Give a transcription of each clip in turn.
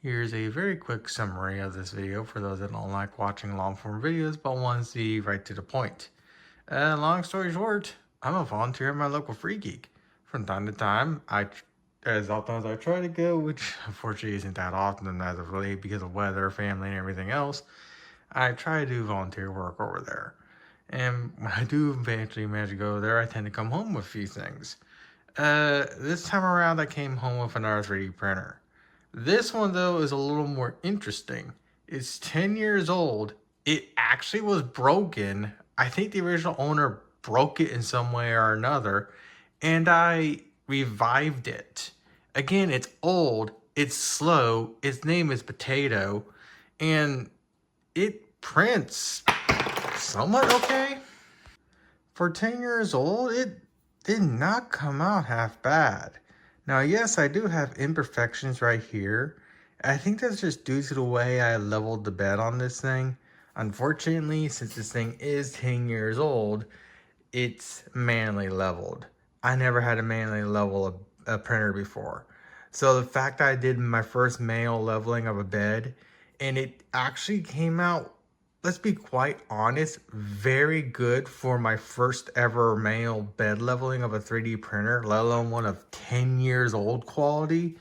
Here's a very quick summary of this video for those that don't like watching long form videos but want to see right to the point. Long story short, I'm a volunteer at my local Free Geek. From time to time, as often as I try to go, which unfortunately isn't that often as of late because of weather, family, and everything else, I try to do volunteer work over there. And when I do eventually manage to go there, I tend to come home with a few things. This time around, I came home with another 3D printer. This one, though, is a little more interesting. It's 10 years old. It actually was broken. I think the original owner broke it in some way or another, and I revived it. Again, it's old, it's slow, its name is Potato, and it prints somewhat okay. For 10 years old, it did not come out half bad. Now, yes, I do have imperfections right here. I think that's just due to the way I leveled the bed on this thing. Unfortunately, since this thing is 10 years old, it's manually leveled. I never had to manually level a printer before. So the fact that I did my first manual leveling of a bed and it actually came out, let's be quite honest, very good for my first ever manual bed leveling of a 3D printer, let alone one of 10 years old quality.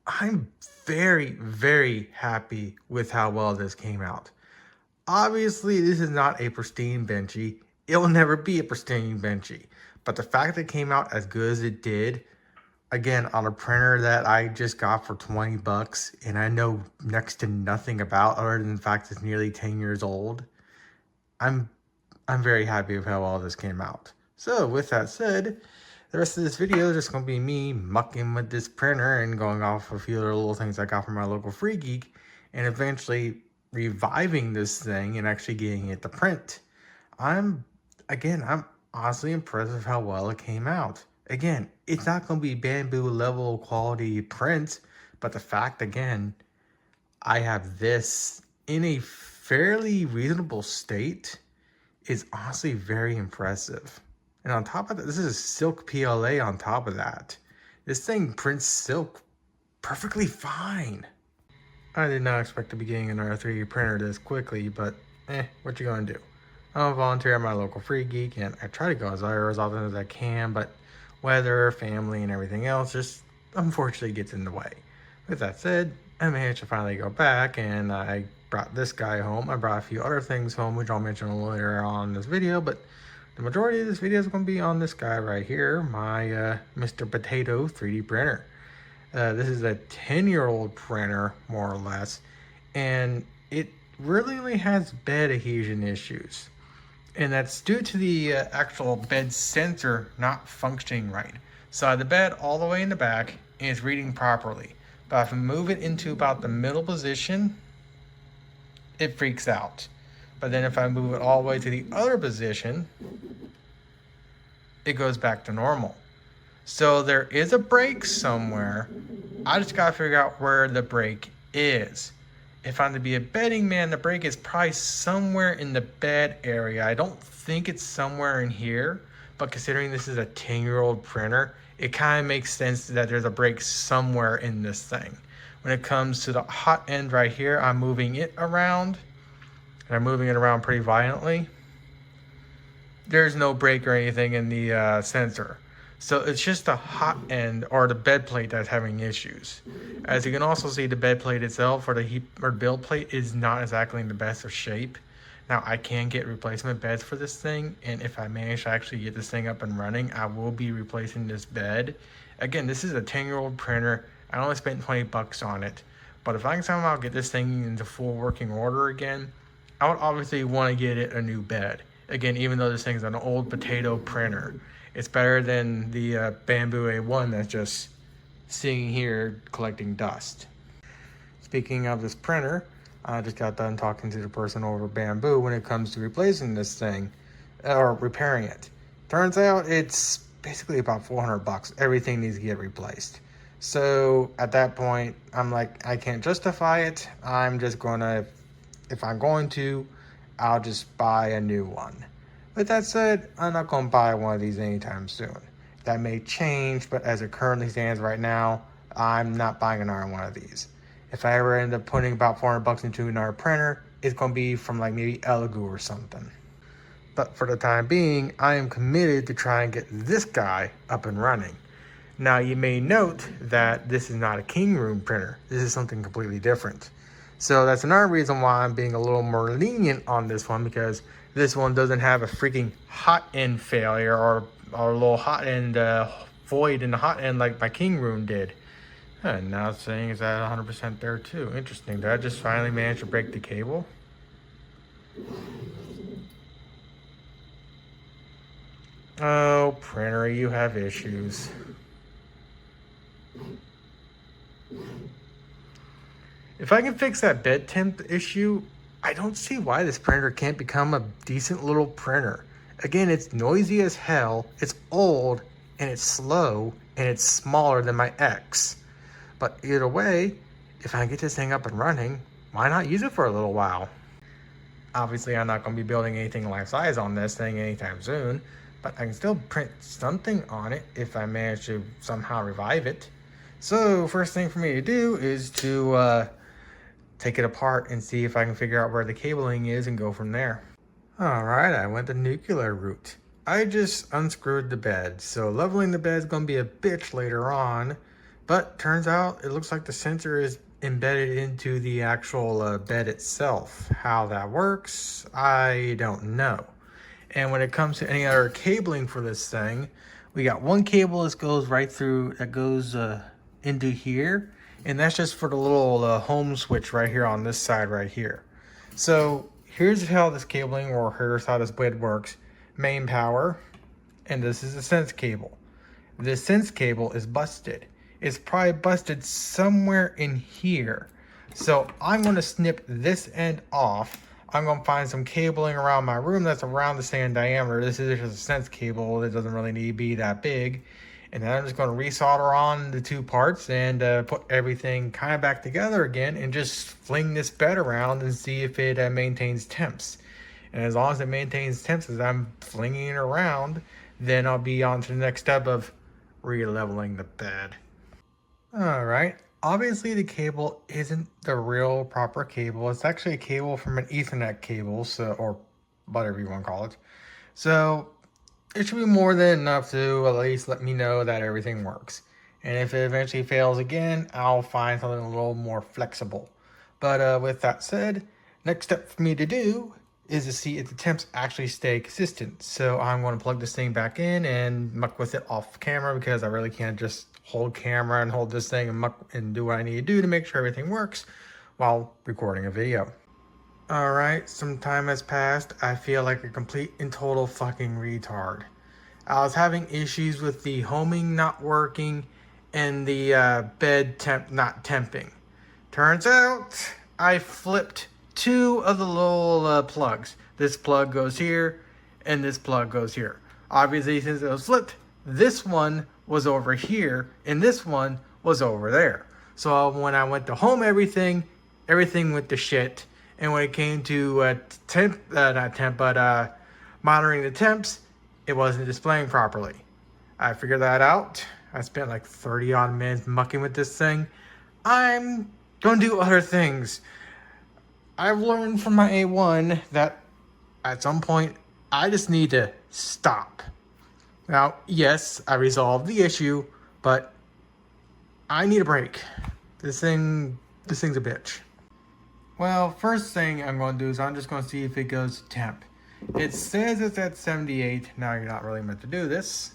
I'm very, very happy with how well this came out. Obviously, this is not a pristine Benchy. It'll never be a pristine Benchy. But the fact that it came out as good as it did, again, on a printer that I just got for 20 bucks and I know next to nothing about other than the fact it's nearly 10 years old, I'm I'm very happy with how all this came out. So with that said, the rest of this video is just going to be me mucking with this printer and going off a few other little things I got from my local Free Geek and eventually reviving this thing and actually getting it to print. I'm I'm honestly impressed with how well it came out. Again, it's not going to be Bambu level quality print, but the fact again, I have this in a fairly reasonable state is honestly very impressive. And on top of that, this is a silk PLA on top of that. This thing prints silk perfectly fine. I did not expect to be getting another 3D printer this quickly, but what you gonna do? I'm a volunteer at my local Free Geek, and I try to go as often as I can, but weather, family, and everything else just unfortunately gets in the way. With that said, I managed to finally go back, and I brought this guy home. I brought a few other things home, which I'll mention a little later on in this video, but the majority of this video is going to be on this guy right here, my Mr. Potato 3D printer. This is a 10-year-old printer, more or less, and it really only has bed adhesion issues. And that's due to the actual bed sensor not functioning right. So I have the bed all the way in the back, and it's reading properly. But if I move it into about the middle position, it freaks out. But then if I move it all the way to the other position, it goes back to normal. So there is a break somewhere. I just gotta figure out where the break is. If I'm to be a betting man, the break is probably somewhere in the bed area. I don't think it's somewhere in here, but considering this is a 10-year-old printer, it kind of makes sense that there's a break somewhere in this thing. When it comes to the hot end right here, I'm moving it around, and I'm moving it around pretty violently. There's no break or anything in the sensor. So it's just the hot end or the bed plate that's having issues. As you can also see, the bed plate itself or the heat or build plate is not exactly in the best of shape. Now I can get replacement beds for this thing, and if I manage to actually get this thing up and running, I will be replacing this bed. Again, this is a 10-year-old printer. I only spent 20 bucks on it, but if I can somehow get this thing into full working order again, I would obviously want to get it a new bed. Again, even though this thing's an old potato printer, it's better than the Bambu A1 that's just sitting here collecting dust. Speaking of this printer, I just got done talking to the person over Bambu when it comes to replacing this thing or repairing it. Turns out it's basically about 400 bucks. Everything needs to get replaced. So at that point, I'm like, I can't justify it. I'm just gonna, if I'm going to, I'll just buy a new one. With that said, I'm not going to buy one of these anytime soon. That may change, but as it currently stands right now, I'm not buying another one of these. If I ever end up putting about 400 bucks into another printer, it's going to be from like maybe Elegoo or something. But for the time being, I am committed to try and get this guy up and running. Now you may note that this is not a King Room printer. This is something completely different. So that's another reason why I'm being a little more lenient on this one, because this one doesn't have a freaking hot end failure or a little hot end void in the hot end like my King Room did. And now it's saying it's at 100% there too. Interesting. Did I just finally manage to break the cable? Oh, printer, you have issues. If I can fix that bed temp issue, I don't see why this printer can't become a decent little printer. Again, it's noisy as hell, it's old, and it's slow, and it's smaller than my X. But either way, if I get this thing up and running, why not use it for a little while? Obviously, I'm not going to be building anything life size on this thing anytime soon, but I can still print something on it if I manage to somehow revive it. So first thing for me to do is to take it apart and see if I can figure out where the cabling is and go from there. Alright, I went the nuclear route. I just unscrewed the bed, so leveling the bed is going to be a bitch later on, but turns out it looks like the sensor is embedded into the actual bed itself. How that works, I don't know. And when it comes to any other cabling for this thing, we got one cable that goes right through, that goes into here, and that's just for the little home switch right here on this side right here. So here's how this cabling, or here's how this bed works. Main power, and this is the sense cable. This sense cable is busted. It's probably busted somewhere in here. So I'm going to snip this end off. I'm going to find some cabling around my room that's around the same diameter. This is just a sense cable. It doesn't really need to be that big. And then I'm just going to resolder on the two parts and put everything kind of back together again and just fling this bed around and see if it maintains temps. And as long as it maintains temps as I'm flinging it around, then I'll be on to the next step of re-leveling the bed. Alright, obviously the cable isn't the real proper cable. It's actually a cable from an Ethernet cable, so, or whatever you want to call it. So it should be more than enough to at least let me know that everything works. And if it eventually fails again, I'll find something a little more flexible. But with that said, next step for me to do is to see if the temps actually stay consistent. So I'm going to plug this thing back in and muck with it off camera, because I really can't just hold camera and hold this thing and muck and do what I need to do to make sure everything works while recording a video. Alright, some time has passed. I feel like a complete and total fucking retard. I was having issues with the homing not working and the bed temp not temping. Turns out I flipped two of the little plugs. This plug goes here and this plug goes here. Obviously, since it was flipped, this one was over here and this one was over there. So when I went to home everything went to shit. And when it came to monitoring the temps, it wasn't displaying properly. I figured that out. I spent like 30 odd minutes mucking with this thing. I'm gonna do other things. I've learned from my A1 that at some point I just need to stop. Now, yes, I resolved the issue, but I need a break. This thing's a bitch. Well, first thing I'm going to do is I'm just going to see if it goes to temp. It says it's at 78. Now you're not really meant to do this.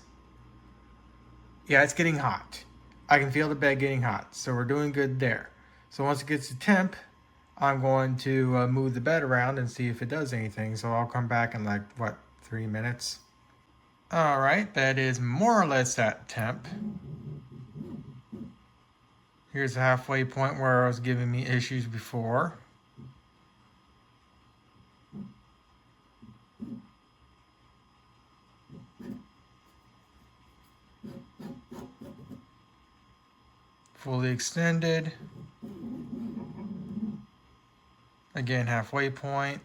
Yeah, it's getting hot. I can feel the bed getting hot, so we're doing good there. So once it gets to temp, I'm going to move the bed around and see if it does anything. So I'll come back in like, 3 minutes? Alright, that is more or less at temp. Here's the halfway point where it was giving me issues before. Fully extended. Again, halfway point.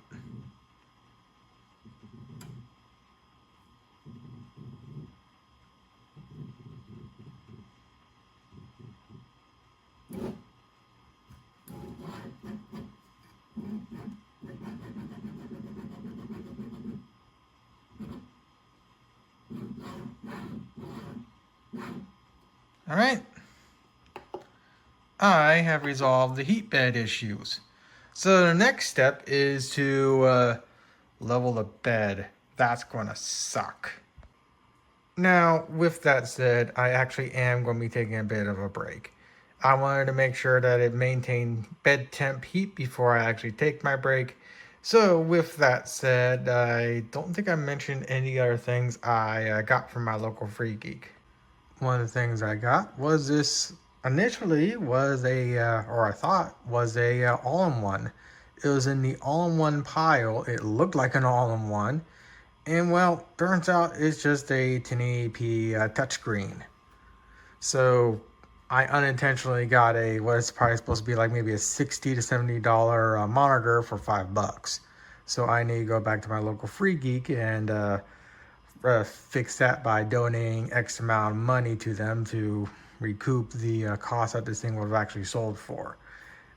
Alright, I have resolved the heat bed issues. So the next step is to level the bed. That's gonna suck. Now, with that said, I actually am going to be taking a bit of a break. I wanted to make sure that it maintained bed temp heat before I actually take my break. So, with that said, I don't think I mentioned any other things I got from my local Free Geek. One of the things I got was this. Initially, was or I thought was a all-in-one. It was in the all-in-one pile. It looked like an all-in-one. And well, turns out it's just a 1080p touchscreen. So I unintentionally got what is probably supposed to be like maybe a $60 to $70 monitor for $5. So I need to go back to my local Free Geek and fix that by donating X amount of money to them to recoup the cost that this thing would have actually sold for.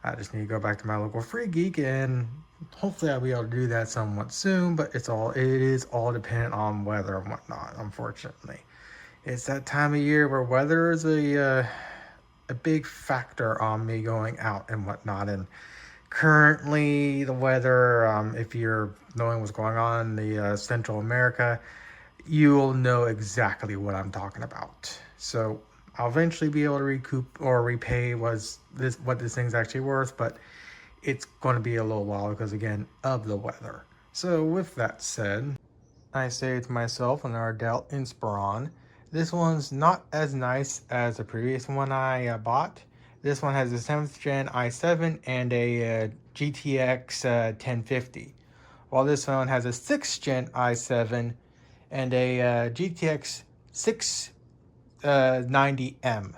I just need to go back to my local Free Geek and hopefully I'll be able to do that somewhat soon, but it is all dependent on weather and whatnot, unfortunately. It's that time of year where weather is a big factor on me going out and whatnot. And currently the weather, if you're knowing what's going on in the Central America, you'll know exactly what I'm talking about. So I'll eventually be able to recoup or repay what this thing's actually worth, but it's going to be a little while because, again, of the weather. So with that said, I say to myself on our Dell Inspiron, this one's not as nice as the previous one I bought. This one has a 7th gen i7 and a GTX 1050, while this one has a 6th gen i7 and a GTX 690M.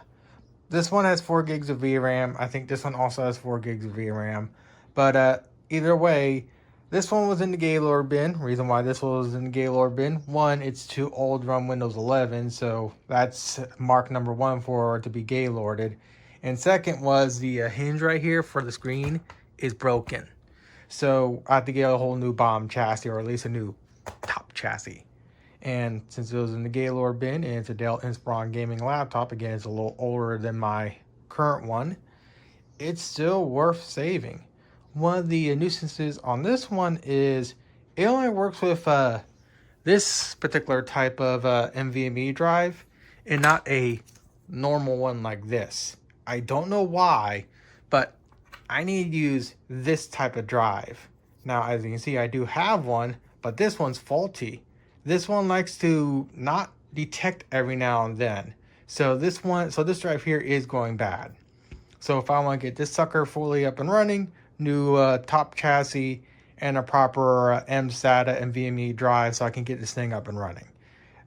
This one has 4 gigs of VRAM. I think this one also has 4 gigs of VRAM. But either way, this one was in the Gaylord bin. Reason why this one was in the Gaylord bin: one, it's too old to run Windows 11, so that's mark number 1 for it to be Gaylorded. And second was the hinge right here for the screen is broken. So I have to get a whole new BOM chassis, or at least a new top chassis. And since it was in the Gaylord bin and it's a Dell Inspiron gaming laptop, again, it's a little older than my current one, it's still worth saving. One of the nuisances on this one is it only works with this particular type of NVMe drive and not a normal one like this. I don't know why, but I need to use this type of drive. Now, as you can see, I do have one, but this one's faulty. This one likes to not detect every now and then. So this drive here is going bad. So if I want to get this sucker fully up and running, new top chassis and a proper mSATA and NVMe drive so I can get this thing up and running.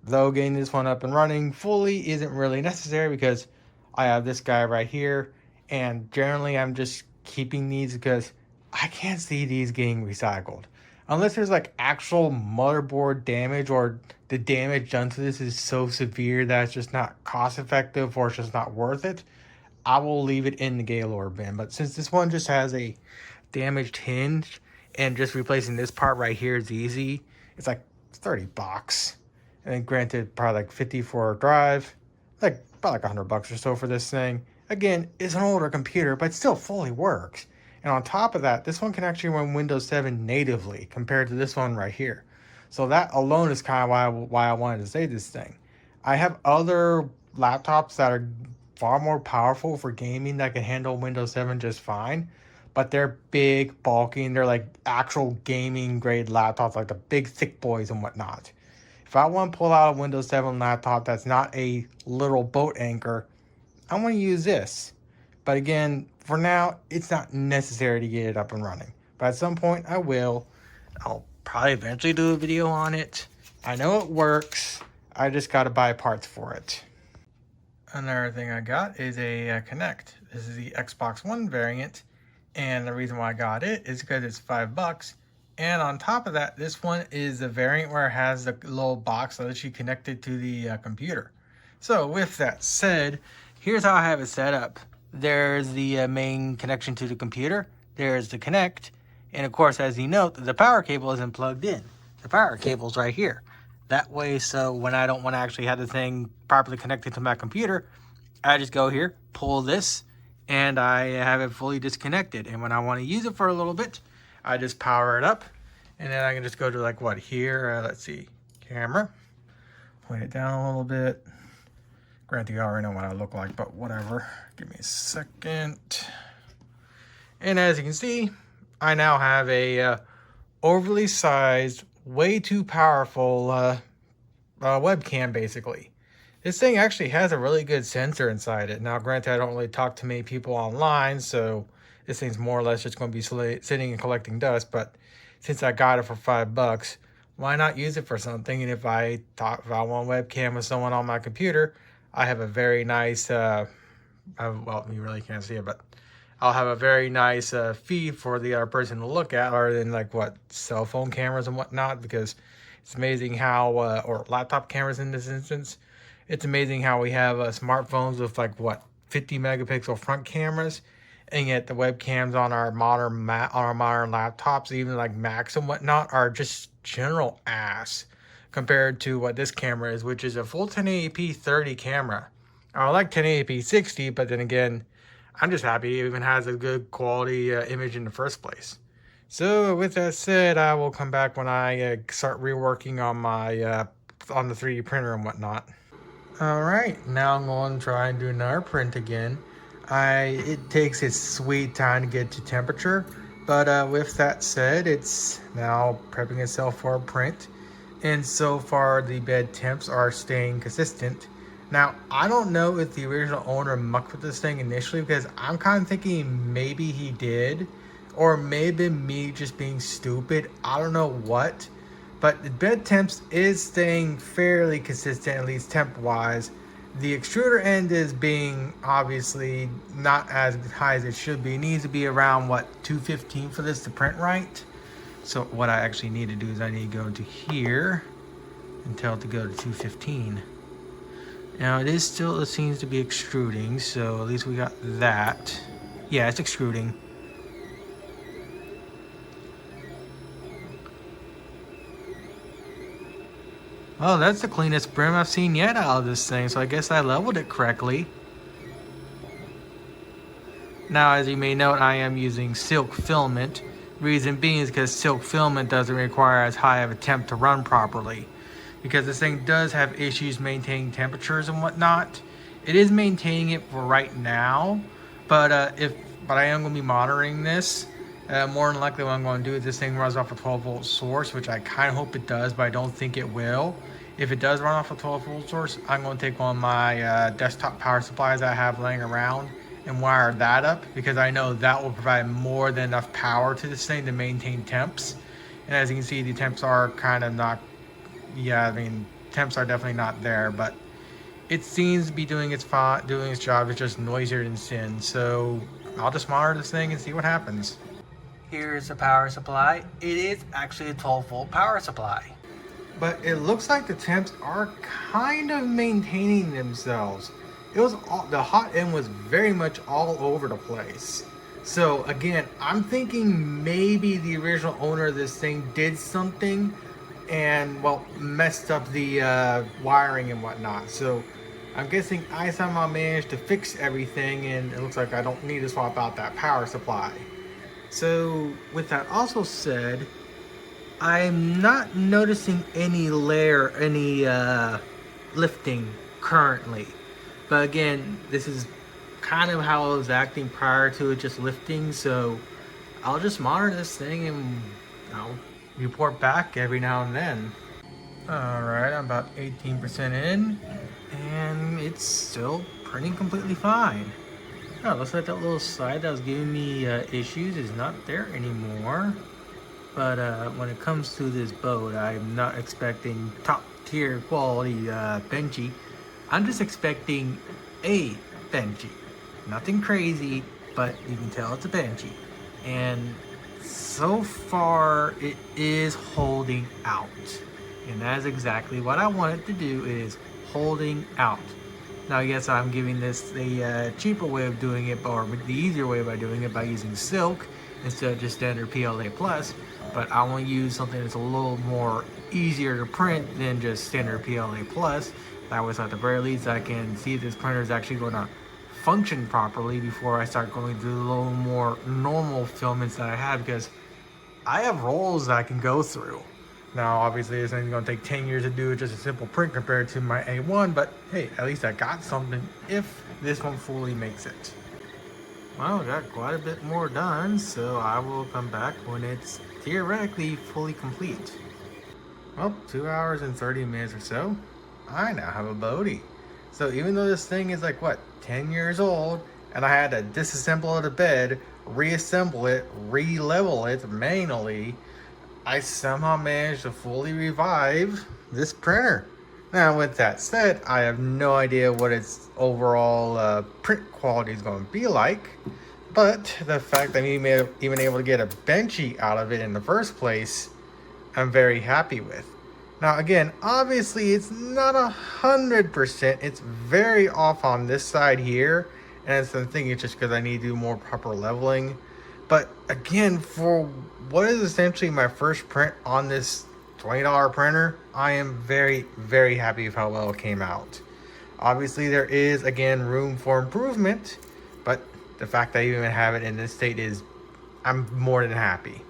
Though getting this one up and running fully isn't really necessary because I have this guy right here, and generally I'm just keeping these because I can't see these getting recycled. Unless there's like actual motherboard damage or the damage done to this is so severe that it's just not cost effective or it's just not worth it, I will leave it in the Gaylord bin. But since this one just has a damaged hinge and just replacing this part right here is easy, it's like $30. And then granted, probably like 50 for a drive, like about like $100 or so for this thing. Again, it's an older computer, but it still fully works. And on top of that, this one can actually run Windows 7 natively compared to this one right here. So that alone is kind of why I wanted to save this thing. I have other laptops that are far more powerful for gaming that can handle Windows 7 just fine, but they're big, bulky, and they're like actual gaming grade laptops, like the big thick boys and whatnot. If I want to pull out a Windows 7 laptop that's not a little boat anchor, I want to use this. But again, for now, it's not necessary to get it up and running. But at some point, I will. I'll probably eventually do a video on it. I know it works. I just got to buy parts for it. Another thing I got is a Kinect. This is the Xbox One variant. And the reason why I got it is because it's $5. And on top of that, this one is the variant where it has the little box that lets you connect it to the computer. So with that said, here's how I have it set up. There's the main connection to the computer. there's the connect. And of course, as you note, the power cable isn't plugged in. The power cable's right here. That way, so when I don't want to actually have the thing properly connected to my computer, I just go here, pull this, and I have it fully disconnected. And when I want to use it for a little bit, I just power it up, and then I can just go to like what here, let's see, camera, point it down a little bit. Granted, you already know what I look like, but whatever. Give me a second. And as you can see, I now have a overly sized, way too powerful webcam, basically. This thing actually has a really good sensor inside it. Now, granted, I don't really talk to many people online, so this thing's more or less just going to be sitting and collecting dust. But since I got it for $5, why not use it for something? And if I want a webcam with someone on my computer, I have a very nice, well, you really can't see it, but I'll have a very nice feed for the other person to look at, other than like what, cell phone cameras and whatnot, because it's amazing how, or laptop cameras in this instance, it's amazing how we have smartphones with like what, 50 megapixel front cameras, and yet the webcams on our modern laptops, even like Macs and whatnot, are just general ass compared to what this camera is, which is a full 1080p 30 camera. I like 1080p 60, but then again, I'm just happy it even has a good quality image in the first place. So with that said, I will come back when I start reworking on my on the 3D printer and whatnot. All right, now I'm going to try and do another print again. It takes its sweet time to get to temperature, but with that said, it's now prepping itself for a print. And so far, the bed temps are staying consistent. Now, I don't know if the original owner mucked with this thing initially, because I'm kind of thinking maybe he did, or maybe me just being stupid. I don't know what, but the bed temps is staying fairly consistent, at least temp-wise. The extruder end is being obviously not as high as it should be. It needs to be around, what, 215 for this to print right? So what I actually need to do is I need to go to here and tell it to go to 215. Now it seems to be extruding, so at least we got that. Yeah, it's extruding. Oh, that's the cleanest brim I've seen yet out of this thing, so I guess I leveled it correctly. Now, as you may note, I am using silk filament. Reason being is because silk filament doesn't require as high of a temp to run properly. Because this thing does have issues maintaining temperatures and whatnot. It is maintaining it for right now, but I am going to be monitoring this. More than likely what I'm going to do is this thing runs off a 12-volt source, which I kind of hope it does, but I don't think it will. If it does run off a 12-volt source, I'm going to take one of my desktop power supplies I have laying around and wire that up, because I know that will provide more than enough power to this thing to maintain temps. And as you can see, the temps are kind of not, yeah, I mean, temps are definitely not there, but it seems to be doing its job. It's just noisier than sin. So I'll just monitor this thing and see what happens. Here's the power supply. It is actually a 12-volt power supply. But it looks like the temps are kind of maintaining themselves. The hot end was very much all over the place. So again, I'm thinking maybe the original owner of this thing did something and, well, messed up the wiring and whatnot. So I'm guessing I somehow managed to fix everything, and it looks like I don't need to swap out that power supply. So with that also said, I'm not noticing any lifting currently. But again, this is kind of how I was acting prior to it just lifting, so I'll just monitor this thing and I'll report back every now and then. Alright, I'm about 18% in, and it's still printing completely fine. Oh, looks like that little slide that was giving me issues is not there anymore. But when it comes to this boat, I'm not expecting top tier quality Benchy. I'm just expecting a Benchy. Nothing crazy, but you can tell it's a Benchy. And so far, it is holding out. And that's exactly what I want it to do, is holding out. Now, yes, I'm giving this a cheaper way of doing it, or the easier way by doing it by using silk instead of just standard PLA Plus. But I want to use something that's a little more easier to print than just standard PLA Plus. That way, at the very least, I can see if this printer is actually going to function properly before I start going through the little more normal filaments that I have, because I have rolls that I can go through. Now, obviously, this ain't going to take 10 years to do just a simple print compared to my A1, but hey, at least I got something if this one fully makes it. Well, I got quite a bit more done, so I will come back when it's theoretically fully complete. Well, 2 hours and 30 minutes or so, I now have a Bodhi. So even though this thing is like, what, 10 years old, and I had to disassemble the bed, reassemble it, re-level it manually, I somehow managed to fully revive this printer. Now, with that said, I have no idea what its overall print quality is going to be like, but the fact that I'm even able to get a Benchy out of it in the first place, I'm very happy with. Now, again, obviously it's not 100%. It's very off on this side here, and I'm thinking it's just because I need to do more proper leveling. But again, for what is essentially my first print on this $20 printer, I am very, very happy with how well it came out. Obviously, there is, again, room for improvement, but the fact that I even have it in this state is, I'm more than happy.